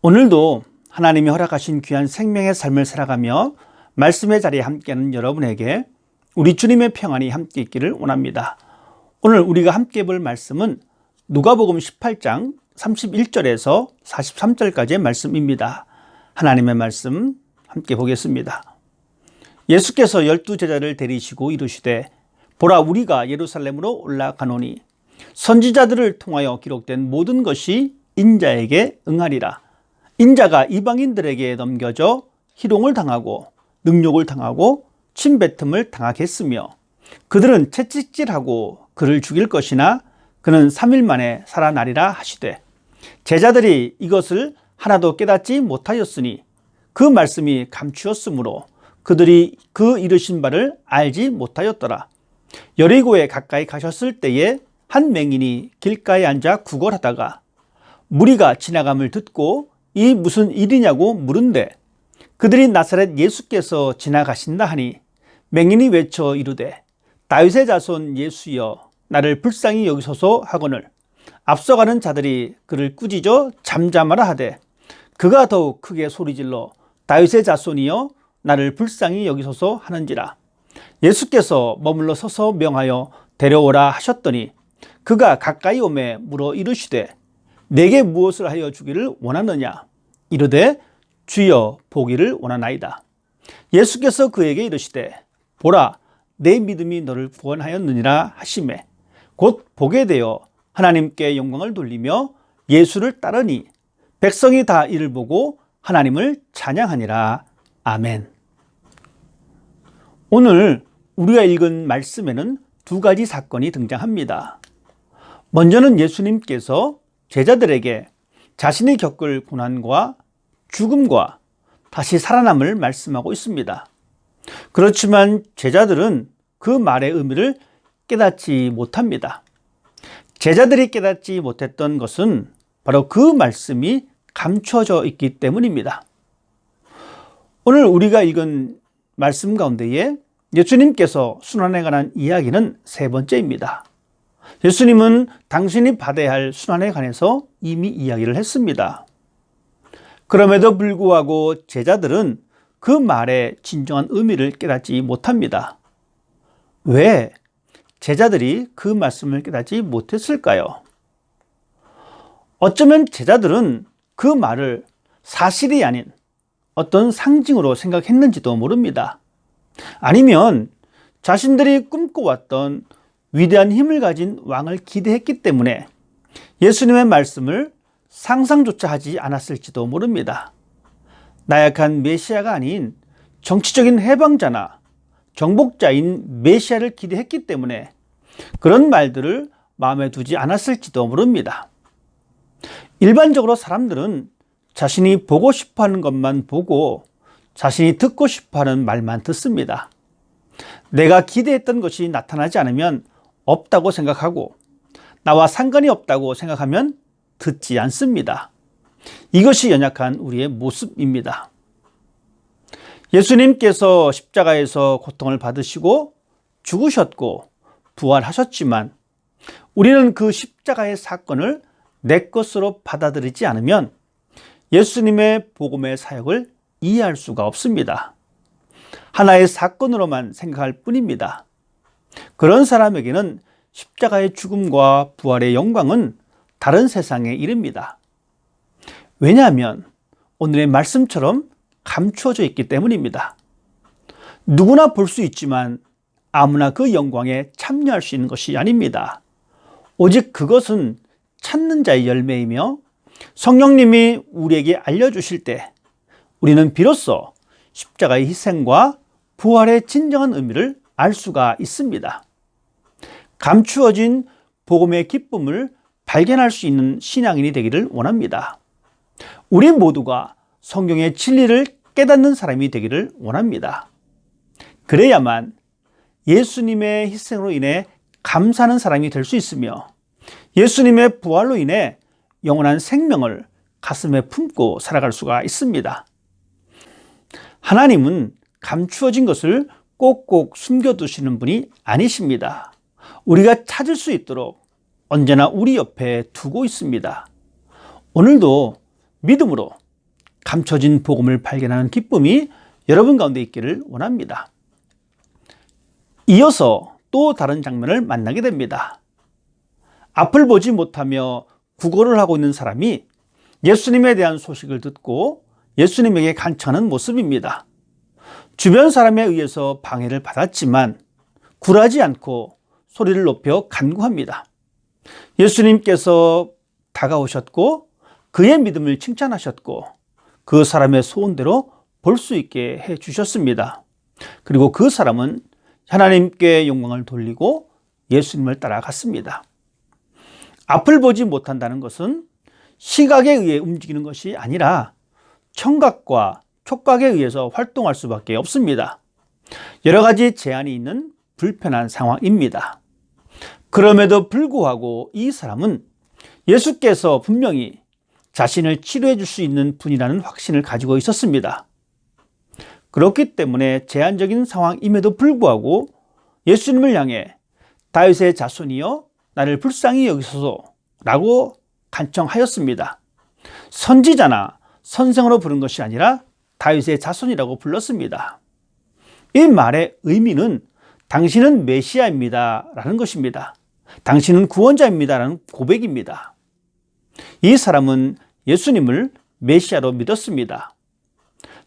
오늘도 하나님이 허락하신 귀한 생명의 삶을 살아가며 말씀의 자리에 함께하는 여러분에게 우리 주님의 평안이 함께 있기를 원합니다. 오늘 우리가 함께 볼 말씀은 누가복음 18장 31절에서 43절까지의 말씀입니다. 하나님의 말씀 함께 보겠습니다. 예수께서 12제자를 데리시고 이르시되 보라, 우리가 예루살렘으로 올라가노니 선지자들을 통하여 기록된 모든 것이 인자에게 응하리라. 인자가 이방인들에게 넘겨져 희롱을 당하고 능욕을 당하고 침뱉음을 당하겠으며 그들은 채찍질하고 그를 죽일 것이나 그는 3일 만에 살아나리라 하시되, 제자들이 이것을 하나도 깨닫지 못하였으니 그 말씀이 감추었으므로 그들이 그 이르신 바를 알지 못하였더라. 여리고에 가까이 가셨을 때에 한 맹인이 길가에 앉아 구걸하다가 무리가 지나감을 듣고 이 무슨 일이냐고 물은데 그들이 나사렛 예수께서 지나가신다 하니 맹인이 외쳐 이르되 다윗의 자손 예수여, 나를 불쌍히 여기소서 하거늘 앞서가는 자들이 그를 꾸짖어 잠잠하라 하되 그가 더욱 크게 소리질러 다윗의 자손이여, 나를 불쌍히 여기소서 하는지라. 예수께서 머물러 서서 명하여 데려오라 하셨더니 그가 가까이 오매 물어 이르시되 내게 무엇을 하여 주기를 원하느냐? 이르되 주여, 보기를 원하나이다. 예수께서 그에게 이르시되 보라, 내 믿음이 너를 구원하였느니라 하시매 곧 보게 되어 하나님께 영광을 돌리며 예수를 따르니 백성이 다 이를 보고 하나님을 찬양하니라. 아멘. 오늘 우리가 읽은 말씀에는 두 가지 사건이 등장합니다. 먼저는 예수님께서 제자들에게 자신이 겪을 고난과 죽음과 다시 살아남을 말씀하고 있습니다. 그렇지만 제자들은 그 말의 의미를 깨닫지 못합니다. 제자들이 깨닫지 못했던 것은 바로 그 말씀이 감춰져 있기 때문입니다. 오늘 우리가 읽은 말씀 가운데에 예수님께서 순환에 관한 이야기는 세 번째입니다. 예수님은 당신이 받아야 할 순환에 관해서 이미 이야기를 했습니다. 그럼에도 불구하고 제자들은 그 말의 진정한 의미를 깨닫지 못합니다. 왜 제자들이 그 말씀을 깨닫지 못했을까요? 어쩌면 제자들은 그 말을 사실이 아닌 어떤 상징으로 생각했는지도 모릅니다. 아니면 자신들이 꿈꿔왔던 위대한 힘을 가진 왕을 기대했기 때문에 예수님의 말씀을 상상조차 하지 않았을지도 모릅니다. 나약한 메시아가 아닌 정치적인 해방자나 정복자인 메시아를 기대했기 때문에 그런 말들을 마음에 두지 않았을지도 모릅니다. 일반적으로 사람들은 자신이 보고 싶어하는 것만 보고 자신이 듣고 싶어하는 말만 듣습니다. 내가 기대했던 것이 나타나지 않으면 없다고 생각하고 나와 상관이 없다고 생각하면 듣지 않습니다. 이것이 연약한 우리의 모습입니다. 예수님께서 십자가에서 고통을 받으시고 죽으셨고 부활하셨지만 우리는 그 십자가의 사건을 내 것으로 받아들이지 않으면 예수님의 복음의 사역을 이해할 수가 없습니다. 하나의 사건으로만 생각할 뿐입니다. 그런 사람에게는 십자가의 죽음과 부활의 영광은 다른 세상에 이릅니다. 왜냐하면 오늘의 말씀처럼 감추어져 있기 때문입니다. 누구나 볼 수 있지만 아무나 그 영광에 참여할 수 있는 것이 아닙니다. 오직 그것은 찾는 자의 열매이며 성령님이 우리에게 알려주실 때 우리는 비로소 십자가의 희생과 부활의 진정한 의미를 알 수가 있습니다. 감추어진 복음의 기쁨을 발견할 수 있는 신앙인이 되기를 원합니다. 우리 모두가 성경의 진리를 깨닫는 사람이 되기를 원합니다. 그래야만 예수님의 희생으로 인해 감사하는 사람이 될 수 있으며 예수님의 부활로 인해 영원한 생명을 가슴에 품고 살아갈 수가 있습니다. 하나님은 감추어진 것을 꼭꼭 숨겨두시는 분이 아니십니다. 우리가 찾을 수 있도록 언제나 우리 옆에 두고 있습니다. 오늘도 믿음으로 감춰진 복음을 발견하는 기쁨이 여러분 가운데 있기를 원합니다. 이어서 또 다른 장면을 만나게 됩니다. 앞을 보지 못하며 구걸을 하고 있는 사람이 예수님에 대한 소식을 듣고 예수님에게 간청하는 모습입니다. 주변 사람에 의해서 방해를 받았지만 굴하지 않고 소리를 높여 간구합니다. 예수님께서 다가오셨고 그의 믿음을 칭찬하셨고 그 사람의 소원대로 볼 수 있게 해주셨습니다. 그리고 그 사람은 하나님께 영광을 돌리고 예수님을 따라갔습니다. 앞을 보지 못한다는 것은 시각에 의해 움직이는 것이 아니라 청각과 촉각에 의해서 활동할 수밖에 없습니다. 여러 가지 제한이 있는 불편한 상황입니다. 그럼에도 불구하고 이 사람은 예수께서 분명히 자신을 치료해 줄 수 있는 분이라는 확신을 가지고 있었습니다. 그렇기 때문에 제한적인 상황임에도 불구하고 예수님을 향해 다윗의 자손이여 나를 불쌍히 여기소서 라고 간청하였습니다. 선지자나 선생으로 부른 것이 아니라 다윗의 자손이라고 불렀습니다. 이 말의 의미는 당신은 메시아입니다 라는 것입니다. 당신은 구원자입니다 라는 고백입니다. 이 사람은 예수님을 메시아로 믿었습니다.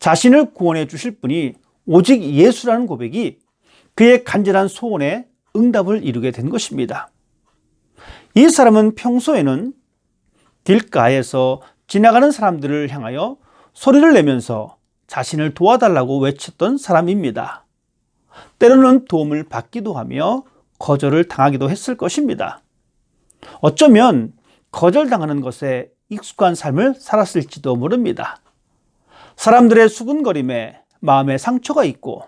자신을 구원해 주실 분이 오직 예수라는 고백이 그의 간절한 소원에 응답을 이루게 된 것입니다. 이 사람은 평소에는 길가에서 지나가는 사람들을 향하여 소리를 내면서 자신을 도와달라고 외쳤던 사람입니다. 때로는 도움을 받기도 하며 거절을 당하기도 했을 것입니다. 어쩌면 거절당하는 것에 익숙한 삶을 살았을지도 모릅니다. 사람들의 수군거림에 마음에 상처가 있고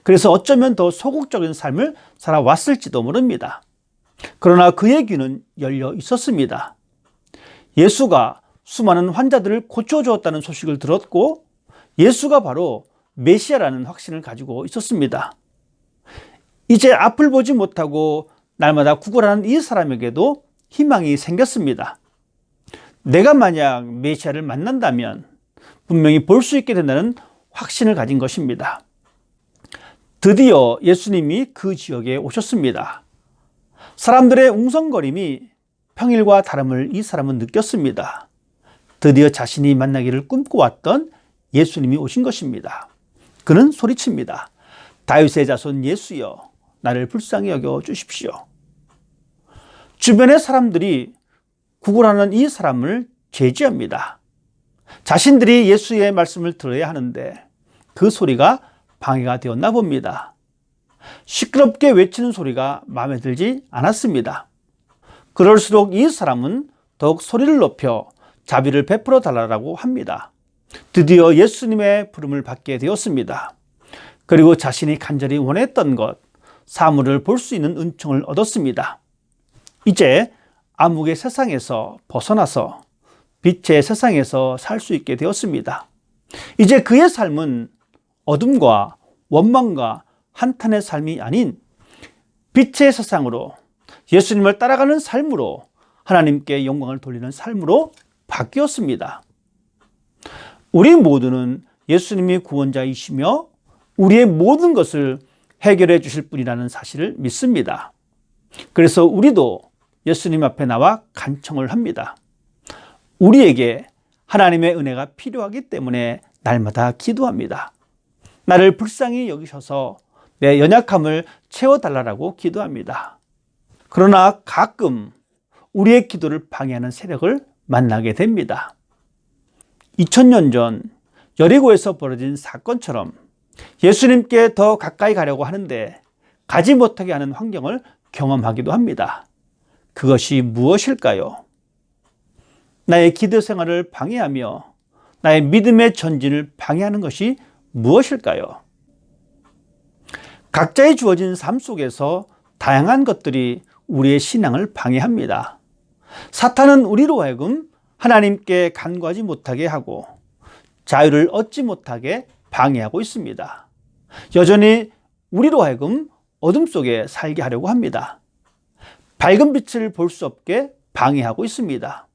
그래서 어쩌면 더 소극적인 삶을 살아왔을지도 모릅니다. 그러나 그의 귀는 열려 있었습니다. 예수가 수많은 환자들을 고쳐주었다는 소식을 들었고 예수가 바로 메시아라는 확신을 가지고 있었습니다. 이제 앞을 보지 못하고 날마다 구걸하는 이 사람에게도 희망이 생겼습니다. 내가 만약 메시아를 만난다면 분명히 볼 수 있게 된다는 확신을 가진 것입니다. 드디어 예수님이 그 지역에 오셨습니다. 사람들의 웅성거림이 평일과 다름을 이 사람은 느꼈습니다. 드디어 자신이 만나기를 꿈꿔왔던 예수님이 오신 것입니다. 그는 소리칩니다. 다윗의 자손 예수여, 나를 불쌍히 여겨 주십시오. 주변의 사람들이 구걸하는 이 사람을 제지합니다. 자신들이 예수의 말씀을 들어야 하는데 그 소리가 방해가 되었나 봅니다. 시끄럽게 외치는 소리가 마음에 들지 않았습니다. 그럴수록 이 사람은 더욱 소리를 높여 자비를 베풀어 달라고 합니다. 드디어 예수님의 부름을 받게 되었습니다. 그리고 자신이 간절히 원했던 것, 사물을 볼 수 있는 은총을 얻었습니다. 이제 암흑의 세상에서 벗어나서 빛의 세상에서 살 수 있게 되었습니다. 이제 그의 삶은 어둠과 원망과 한탄의 삶이 아닌 빛의 세상으로 예수님을 따라가는 삶으로 하나님께 영광을 돌리는 삶으로 바뀌었습니다. 우리 모두는 예수님이 구원자이시며 우리의 모든 것을 해결해 주실 분이라는 사실을 믿습니다. 그래서 우리도 예수님 앞에 나와 간청을 합니다. 우리에게 하나님의 은혜가 필요하기 때문에 날마다 기도합니다. 나를 불쌍히 여기셔서 내 연약함을 채워달라고 기도합니다. 그러나 가끔 우리의 기도를 방해하는 세력을 만나게 됩니다. 2000년 전 여리고에서 벌어진 사건처럼 예수님께 더 가까이 가려고 하는데 가지 못하게 하는 환경을 경험하기도 합니다. 그것이 무엇일까요? 나의 기도 생활을 방해하며 나의 믿음의 전진을 방해하는 것이 무엇일까요? 각자의 주어진 삶 속에서 다양한 것들이 우리의 신앙을 방해합니다. 사탄은 우리로 하여금 하나님께 간구하지 못하게 하고 자유를 얻지 못하게 방해하고 있습니다. 여전히 우리로 하여금 어둠 속에 살게 하려고 합니다. 밝은 빛을 볼 수 없게 방해하고 있습니다.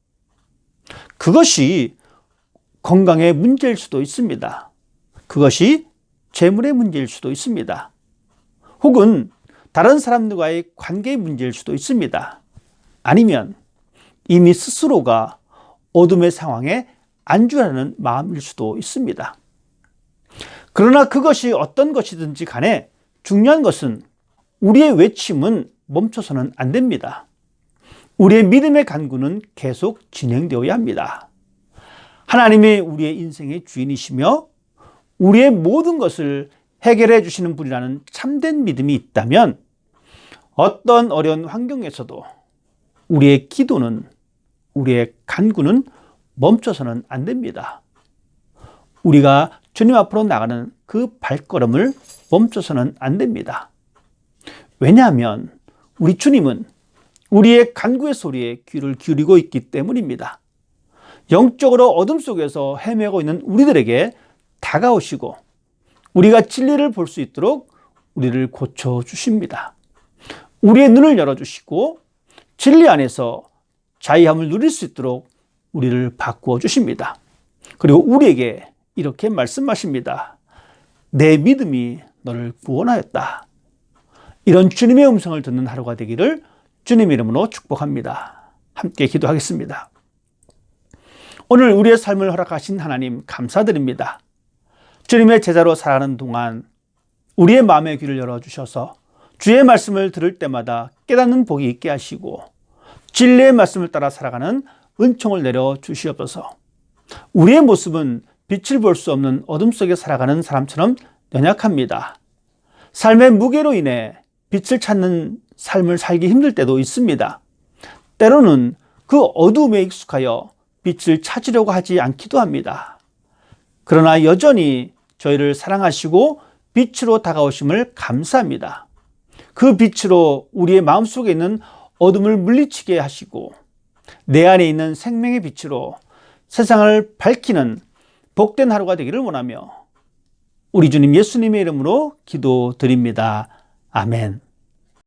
그것이 건강의 문제일 수도 있습니다. 그것이 재물의 문제일 수도 있습니다. 혹은 다른 사람들과의 관계의 문제일 수도 있습니다. 아니면 이미 스스로가 어둠의 상황에 안주하는 마음일 수도 있습니다. 그러나 그것이 어떤 것이든지 간에 중요한 것은 우리의 외침은 멈춰서는 안 됩니다. 우리의 믿음의 간구는 계속 진행되어야 합니다. 하나님이 우리의 인생의 주인이시며 우리의 모든 것을 해결해 주시는 분이라는 참된 믿음이 있다면 어떤 어려운 환경에서도 우리의 기도는, 우리의 간구는 멈춰서는 안 됩니다. 우리가 주님 앞으로 나가는 그 발걸음을 멈춰서는 안 됩니다. 왜냐하면 우리 주님은 우리의 간구의 소리에 귀를 기울이고 있기 때문입니다. 영적으로 어둠 속에서 헤매고 있는 우리들에게 다가오시고 우리가 진리를 볼 수 있도록 우리를 고쳐주십니다. 우리의 눈을 열어주시고 진리 안에서 자유함을 누릴 수 있도록 우리를 바꾸어 주십니다. 그리고 우리에게 이렇게 말씀하십니다. 내 믿음이 너를 구원하였다. 이런 주님의 음성을 듣는 하루가 되기를 주님 이름으로 축복합니다. 함께 기도하겠습니다. 오늘 우리의 삶을 허락하신 하나님 감사드립니다. 주님의 제자로 살아가는 동안 우리의 마음의 귀를 열어주셔서 주의 말씀을 들을 때마다 깨닫는 복이 있게 하시고 진리의 말씀을 따라 살아가는 은총을 내려주시옵소서. 우리의 모습은 빛을 볼 수 없는 어둠 속에 살아가는 사람처럼 연약합니다. 삶의 무게로 인해 빛을 찾는 삶을 살기 힘들 때도 있습니다. 때로는 그 어두움에 익숙하여 빛을 찾으려고 하지 않기도 합니다. 그러나 여전히 저희를 사랑하시고 빛으로 다가오심을 감사합니다. 그 빛으로 우리의 마음속에 있는 어둠을 물리치게 하시고 내 안에 있는 생명의 빛으로 세상을 밝히는 복된 하루가 되기를 원하며 우리 주님 예수님의 이름으로 기도드립니다. 아멘.